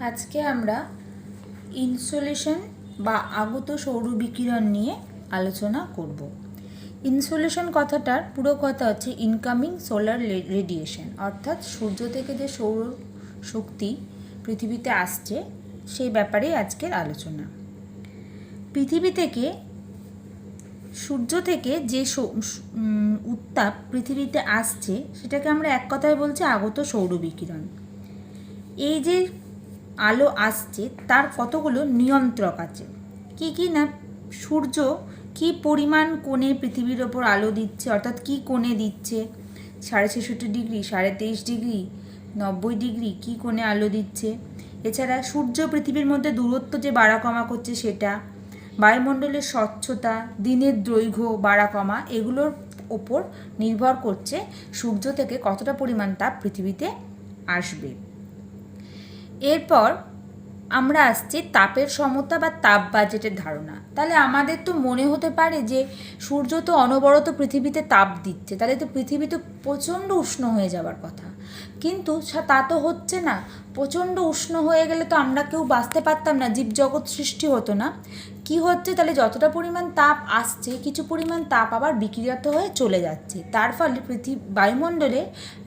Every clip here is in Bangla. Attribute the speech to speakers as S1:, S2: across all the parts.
S1: আজকে আমরা ইনসোলেশন বা আগত সৌর বিকিরণ নিয়ে আলোচনা করব। ইনসোলেশন কথাটার পুরো কথা হচ্ছে ইনকামিং সোলার রেডিয়েশন, অর্থাৎ সূর্য থেকে যে সৌর শক্তি পৃথিবীতে আসছে সেই ব্যাপারেই আজকের আলোচনা। পৃথিবী থেকে সূর্য থেকে যে উত্তাপ পৃথিবীতে আসছে সেটাকে আমরা এক কথায় বলছি আগত সৌর বিকিরণ। এই যে আলো আসছে তার কতগুলো নিয়ন্ত্রক আছে। কি না, সূর্য কি পরিমাণ কোণে পৃথিবীর ওপর আলো দিচ্ছে, অর্থাৎ কি কোণে দিচ্ছে, 66.5 ডিগ্রি, 23.5 ডিগ্রি, 90 ডিগ্রি, কি কোণে আলো দিচ্ছে। এছাড়া সূর্য পৃথিবীর মধ্যে দূরত্ব যে বাড়া কমা করছে সেটা, বায়ুমণ্ডলের স্বচ্ছতা, দিনের দৈর্ঘ্য বাড়া কমা, এগুলোর ওপর নির্ভর করছে সূর্য থেকে কতটা পরিমাণ তাপ পৃথিবীতে আসবে। এরপর আমরা আসছি তাপের সমতা বা তাপ বাজেটের ধারণা। তাহলে আমাদের তো মনে হতে পারে যে সূর্য তো অনবরত পৃথিবীতে তাপ দিচ্ছে, তাহলে তো পৃথিবী তো প্রচণ্ড উষ্ণ হয়ে যাওয়ার কথা, কিন্তু তা তো হচ্ছে না। প্রচণ্ড উষ্ণ হয়ে গেলে তো আমরা কেউ বাঁচতে পারতাম না, জীবজগৎ সৃষ্টি হতো না। কি হচ্ছে, তাহলে যতটা পরিমাণ তাপ আসছে কিছু পরিমাণ তাপ আবার বিকিরিত হয়ে চলে যাচ্ছে, তার ফলে বায়ুমণ্ডলে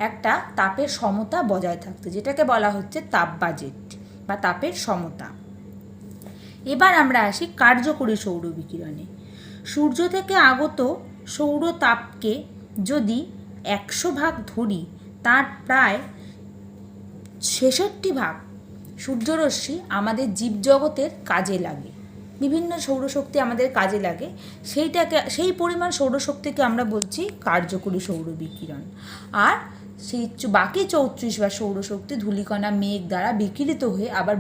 S1: একটা তাপের সমতা বজায় থাকছে, যেটাকে বলা হচ্ছে তাপ বাজেট বা তাপের সমতা। এবার আমরা আসি কার্যকরী সৌর বিকিরণে। সূর্য থেকে আগত সৌর তাপকে যদি 100 ভাগ ধরি, তার প্রায় 66 ভাগ সূর্যরশ্মি আমাদের জীবজগতের কাজে লাগে, বিভিন্ন সৌরশক্তি আমাদের কাজে লাগে, সেই পরিমাণ সৌরশক্তিকে আমরা বলছি কার্যকরী সৌর বিকিরণ। আর সেই বাকি 34 বা সৌরশক্তি ধূলিকণা মেঘ দ্বারা বিকিরিত হয়ে আবার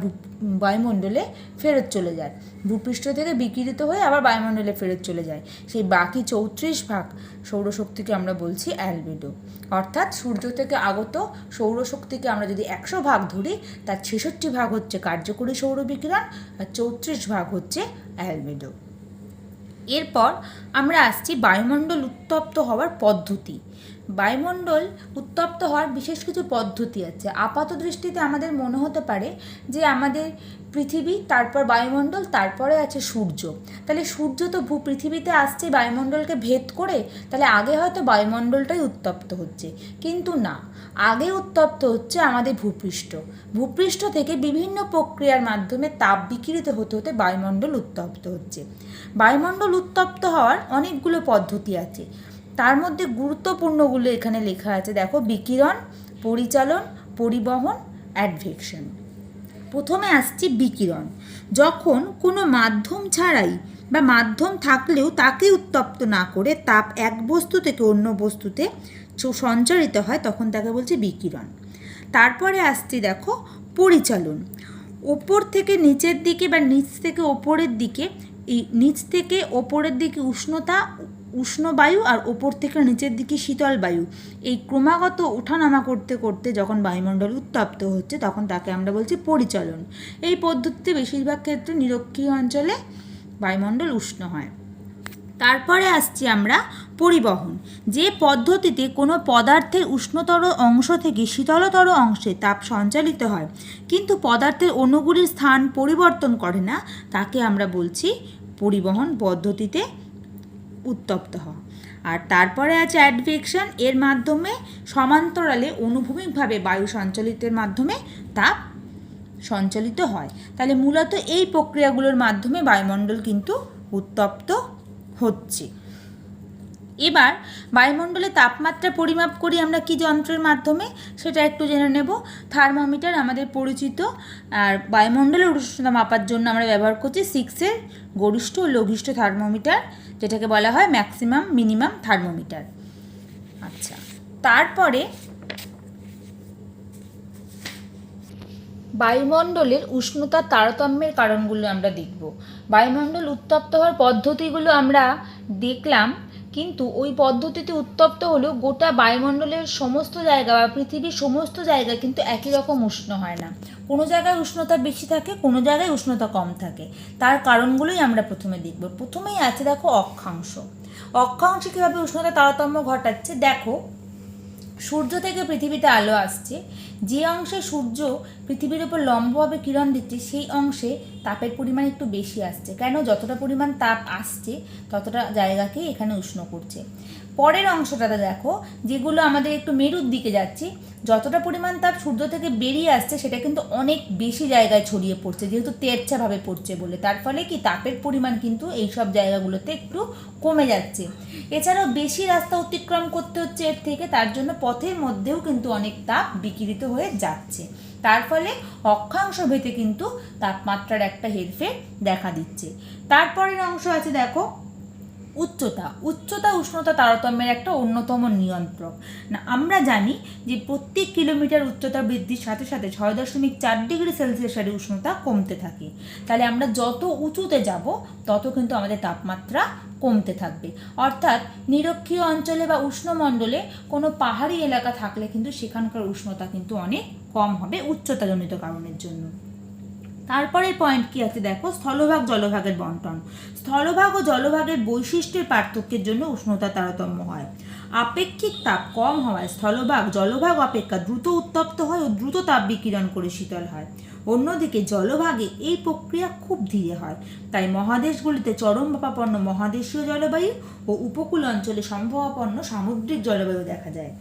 S1: বায়ুমণ্ডলে ফেরত চলে যায়, ভূপৃষ্ঠ থেকে বিকিরিত হয়ে আবার বায়ুমণ্ডলে ফেরত চলে যায়। সেই বাকি 34 ভাগ সৌরশক্তিকে আমরা বলছি অ্যালবেডো। অর্থাৎ সূর্য থেকে আগত সৌরশক্তিকে আমরা যদি 100 ভাগ ধরি, তার 66 ভাগ হচ্ছে কার্যকরী সৌর বিকিরণ আর 34 ভাগ হচ্ছে অ্যালবেডো। এরপর আমরা আসছি বায়ুমণ্ডল উত্তপ্ত হওয়ার পদ্ধতি। বায়ুমণ্ডল উত্তপ্ত হওয়ার বিশেষ কিছু পদ্ধতি আছে। আপাত দৃষ্টিতে আমাদের মনে হতে পারে যে আমাদের পৃথিবী, তারপর বায়ুমণ্ডল, তারপরে আছে সূর্য। তাহলে সূর্য তো পৃথিবীতে আসছে বায়ুমণ্ডলকে ভেদ করে, তাহলে আগে হয়তো বায়ুমণ্ডলটাই উত্তপ্ত হচ্ছে, কিন্তু না, আগে উত্তপ্ত হচ্ছে আমাদের ভূপৃষ্ঠ থেকে বিভিন্ন প্রক্রিয়ার মাধ্যমে তাপ বিকিরিত হতে হতে বায়ুমণ্ডল উত্তপ্ত হচ্ছে। বায়ুমণ্ডল উত্তপ্ত হওয়ার অনেকগুলো পদ্ধতি আছে, তার মধ্যে গুরুত্বপূর্ণগুলো এখানে লেখা আছে। দেখো, বিকিরণ, পরিচালন, পরিবহন, অ্যাডভেকশন। প্রথমে আসছে বিকিরণ। যখন কোনো মাধ্যম ছাড়াই বা মাধ্যম থাকলেও তাকে উত্তপ্ত না করে তাপ এক বস্তু থেকে অন্য বস্তুতে সঞ্চারিত হয়, তখন তাকে বলছে বিকিরণ। তারপরে আসছে দেখো পরিচালন। ওপর থেকে নিচের দিকে বা নিচ থেকে ওপরের দিকে, এই নিচ থেকে ওপরের দিকে উষ্ণ বায়ু আর ওপর থেকে নিচের দিকে শীতল বায়ু, এই ক্রমাগত ওঠানামা করতে করতে যখন বায়ুমণ্ডল উত্তপ্ত হচ্ছে তখন তাকে আমরা বলছি পরিচালন। এই পদ্ধতিতে বেশিরভাগ ক্ষেত্রে নিরক্ষীয় অঞ্চলে বায়ুমণ্ডল উষ্ণ হয়। তারপরে আসছি আমরা পরিবহন, যে পদ্ধতিতে কোনো পদার্থের উষ্ণতর অংশ থেকে শীতলতর অংশে তাপ সঞ্চালিত হয় কিন্তু পদার্থের অণুগুলির স্থান পরিবর্তন করে না, তাকে আমরা বলছি পরিবহন পদ্ধতিতে উত্তপ্ত হওয়া। আর তারপরে আছে অ্যাডভেকশন, এর মাধ্যমে সমান্তরালে অনুভূমিকভাবে বায়ু সঞ্চালিতের মাধ্যমে তাপ সঞ্চালিত হয়। তাহলে মূলত এই প্রক্রিয়াগুলোর মাধ্যমে বায়ুমণ্ডল কিন্তু উত্তপ্ত হচ্ছে। এবার বায়ুমণ্ডলে তাপমাত্রা পরিমাপ করি আমরা কি যন্ত্রের মাধ্যমে, সেটা একটু জেনে নেব। থার্মোমিটার আমাদের পরিচিত, আর বায়ুমণ্ডলের উষ্ণতা মাপার জন্য আমরা ব্যবহার করছি 6-এর গরিষ্ঠ ও লঘিষ্ঠ থার্মোমিটার, যেটাকে বলা হয় ম্যাক্সিমাম মিনিমাম থার্মোমিটার। আচ্ছা, তারপরে বায়ুমণ্ডলের উষ্ণতার তারতম্যের কারণগুলো আমরা দেখব। বায়ুমণ্ডল উত্তপ্ত হওয়ার পদ্ধতিগুলো আমরা দেখলাম, কিন্তু ওই পদ্ধতিতে উত্তপ্ত হলেও গোটা বায়ুমণ্ডলের সমস্ত জায়গা বা পৃথিবীর সমস্ত জায়গা কিন্তু একই রকম উষ্ণ হয় না। কোনো জায়গায় উষ্ণতা বেশি থাকে, কোনো জায়গায় উষ্ণতা কম থাকে। তার কারণগুলোই আমরা প্রথমে দেখব। প্রথমেই আছে দেখো অক্ষাংশ। অক্ষাংশে কীভাবে উষ্ণতা তারতম্য ঘটাচ্ছে, দেখো সূর্য থেকে পৃথিবীতে আলো আসছে, যে অংশে সূর্য পৃথিবীর উপর লম্বভাবে কিরণ দিচ্ছে সেই অংশে তাপের পরিমাণ একটু বেশি আসছে। কেন? যতটা পরিমাণ তাপ আসছে ততটা জায়গাকেই এখানে উষ্ণ করছে। পরের অংশটাতে দেখো, যেগুলো আমাদের একটু মেরুর দিকে যাচ্ছে, যতটা পরিমাণ তাপ সূর্য থেকে বেরিয়ে আসছে সেটা কিন্তু অনেক বেশি জায়গায় ছড়িয়ে পড়ছে, যেহেতু তেরছাভাবে পড়ছে বলে। তার ফলে কি তাপের পরিমাণ কিন্তু এই সব জায়গাগুলোতে একটু কমে যাচ্ছে। এছাড়াও বেশি রাস্তা অতিক্রম করতে হচ্ছে এর থেকে, তার জন্য পথের মধ্যেও কিন্তু অনেক তাপ বিকিরিত হয়ে যাচ্ছে। তার ফলে অক্ষাংশ ভেদে কিন্তু তাপমাত্রার একটা হেরফের দেখা দিচ্ছে। তারপরের অংশ আছে দেখো উচ্চতা। উচ্চতা উষ্ণতা তারতম্যের একটা অন্যতম নিয়ন্ত্রক। না, আমরা জানি যে প্রত্যেক কিলোমিটার উচ্চতা বৃদ্ধির সাথে সাথে 6.4 ডিগ্রি সেলসিয়াস উষ্ণতা কমতে থাকে। তাহলে আমরা যত উঁচুতে যাব তত কিন্তু আমাদের তাপমাত্রা কমতে থাকবে। অর্থাৎ নিরক্ষীয় অঞ্চলে বা উষ্ণমণ্ডলে কোনো পাহাড়ি এলাকা থাকলে কিন্তু সেখানকার উষ্ণতা কিন্তু অনেক কম হবে উচ্চতাজনিত কারণের জন্য। তারপরের পয়েন্ট কি আছে দেখো, স্থলভাগ জলভাগের বন্টন। স্থলভাগ ও জলভাগের বৈশিষ্ট্যের পার্থক্যের জন্য উষ্ণতা তারতম্য হয়। আপেক্ষিক তাপ কম হওয়ায় স্থলভাগ জলভাগ অপেক্ষা দ্রুত উত্তপ্ত হয় ও দ্রুত তাপ বিকিরণ করে শীতল হয়। অন্যদিকে জলভাগে এই প্রক্রিয়া খুব ধীরে হয়। তাই মহাদেশগুলিতে চরমভাবাপন্ন মহাদেশীয় জলবায়ু ও উপকূল অঞ্চলে সমভাবাপন্ন সামুদ্রিক জলবায়ু দেখা যায়।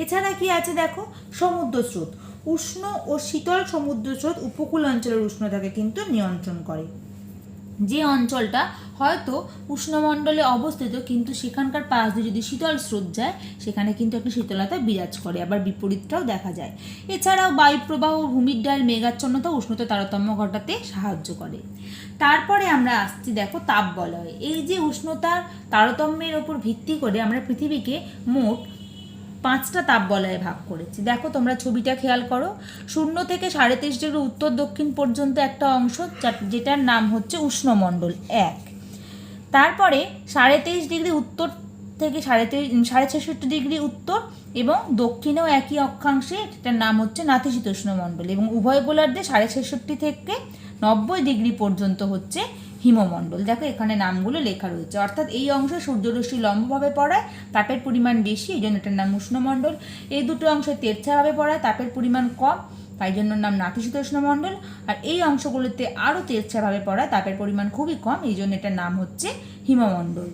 S1: এছাড়া কি আছে দেখো, সমুদ্র স্রোত। উষ্ণ ও শীতল সমুদ্র স্রোত উপকূল অঞ্চলের উষ্ণতাকে কিন্তু নিয়ন্ত্রণ করে। যে অঞ্চলটা হয়তো উষ্ণমণ্ডলে অবস্থিত কিন্তু সেখানকার পাশ দিয়ে যদি শীতল স্রোত যায় সেখানে কিন্তু একটা শীতলতা বিরাজ করে, আবার বিপরীতটাও দেখা যায়। এছাড়াও বায়ুপ্রবাহ ও ভূমির ডাল মেঘাচ্ছন্নতা উষ্ণতা তারতম্য ঘটাতে সাহায্য করে। তারপরে আমরা আসছি দেখো তাপ বলয়। এই যে উষ্ণতার তারতম্যের ওপর ভিত্তি করে আমরা পৃথিবীকে মোট 5টা তাপ বলয়ে ভাগ করেছি। দেখো তোমরা ছবিটা খেয়াল করো, 0 থেকে 23.5 ডিগ্রি উত্তর দক্ষিণ পর্যন্ত একটা অংশ যেটার নাম হচ্ছে উষ্ণমণ্ডল 1। তারপরে 23.5 ডিগ্রি উত্তর থেকে 66.5 ডিগ্রি উত্তর এবং দক্ষিণেও একই অক্ষাংশে, এটার নাম হচ্ছে নাতিশীতোষ্ণ মণ্ডল, এবং উভয় গোলার্ধে 66.5 থেকে 90 ডিগ্রি পর্যন্ত হচ্ছে হিমমণ্ডল। দেখো এখানে নামগুলো লেখা রয়েছে। অর্থাৎ এই অংশে সূর্যরশ্মি লম্বভাবে পড়ায়, তাপের পরিমাণ বেশি, এই জন্য এটার নাম উষ্ণমণ্ডল। এই দুটো অংশে তেরছাভাবে পড়ায়, তাপের পরিমাণ কম, তাই জন্য নাম নাতিশীতোষ্ণ মণ্ডল। আর এই অংশগুলোতে আরও তেরছাভাবে পড়ায়, তাপের পরিমাণ খুবই কম, এই জন্য এটার নাম হচ্ছে হিমমণ্ডল।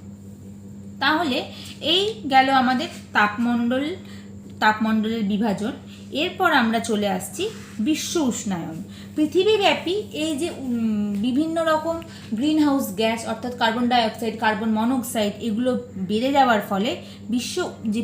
S1: তাহলে এই গেল আমাদের তাপমণ্ডলের বিভাজন। এরপর আমরা চলে আসছি বিশ্ব উষ্ণায়ন। পৃথিবীব্যাপী এই যে বিভিন্ন রকম গ্রিন হাউস গ্যাস অর্থাৎ কার্বন ডাইঅক্সাইড, কার্বন মনোক্সাইড এগুলো বেড়ে যাওয়ার ফলে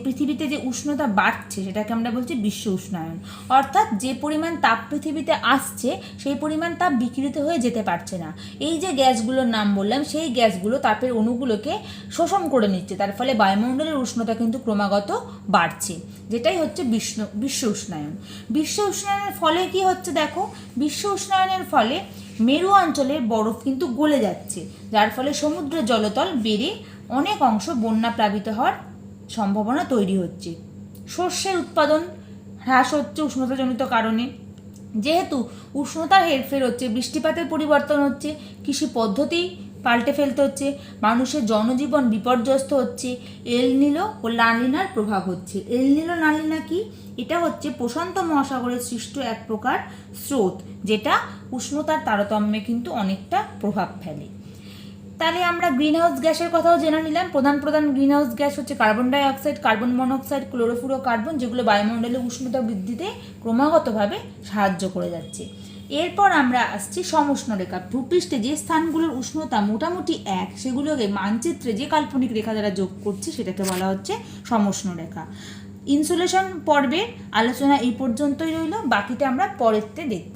S1: পৃথিবীতে যে উষ্ণতা বাড়ছে সেটাকে আমরা বলছি বিশ্ব উষ্ণায়ন। অর্থাৎ যে পরিমাণ তাপ পৃথিবীতে আসছে সেই পরিমাণ তাপ বিকিরিত হয়ে যেতে পারছে না। এই যে গ্যাসগুলোর নাম বললাম সেই গ্যাসগুলো তাপের অণুগুলোকে শোষণ করে নিচ্ছে, তার ফলে বায়ুমণ্ডলের উষ্ণতা কিন্তু ক্রমাগত বাড়ছে, যেটাই হচ্ছে বিশ্ব উষ্ণায়ন। বিশ্ব উষ্ণায়নের ফলে কি হচ্ছে দেখো, বিশ্ব উষ্ণায়নের ফলে মেরু অঞ্চলের বরফ কিন্তু গলে যাচ্ছে, যার ফলে সমুদ্রের জলতল বেড়ে অনেক অংশ বন্যা প্লাবিত হওয়ার সম্ভাবনা তৈরি হচ্ছে। শস্যের উৎপাদন হ্রাস হচ্ছে উষ্ণতাজনিত কারণে। যেহেতু উষ্ণতার হেরফের হচ্ছে, বৃষ্টিপাতের পরিবর্তন হচ্ছে, কৃষি পদ্ধতি পাল্টে ফেলতে হচ্ছে, মানুষের জনজীবন বিপর্যস্ত হচ্ছে, এল নিলো ও লানিনার প্রভাব হচ্ছে। এল নিলো লানিনা কি? এটা হচ্ছে প্রশান্ত মহাসাগরের সৃষ্ট এক প্রকার স্রোত, যেটা উষ্ণতার তারতম্যে কিন্তু অনেকটা প্রভাব ফেলে। তাহলে আমরা গ্রিনহাউস গ্যাসের কথাও জেনে নিলাম। প্রধান গ্রিনহাউস গ্যাস হচ্ছে carbon dioxide, carbon monoxide, chlorofluorocarbon, যেগুলো বায়ুমণ্ডলে উষ্ণতা বৃদ্ধিতে ক্রমাগতভাবে সাহায্য করে যাচ্ছে। এরপর আমরা আসছি সমউষ্ণরেখা। ভূপৃষ্ঠে যে স্থানগুলোর উষ্ণতা মোটামুটি এক, সেগুলোকে মানচিত্রে যে কাল্পনিক রেখা দ্বারা যোগ করছি সেটাকে বলা হচ্ছে সমউষ্ণরেখা। ইনসুলেশন পর্বে আলোচনা এই পর্যন্তই রইল, বাকিটা আমরা পরেরতে দেখব।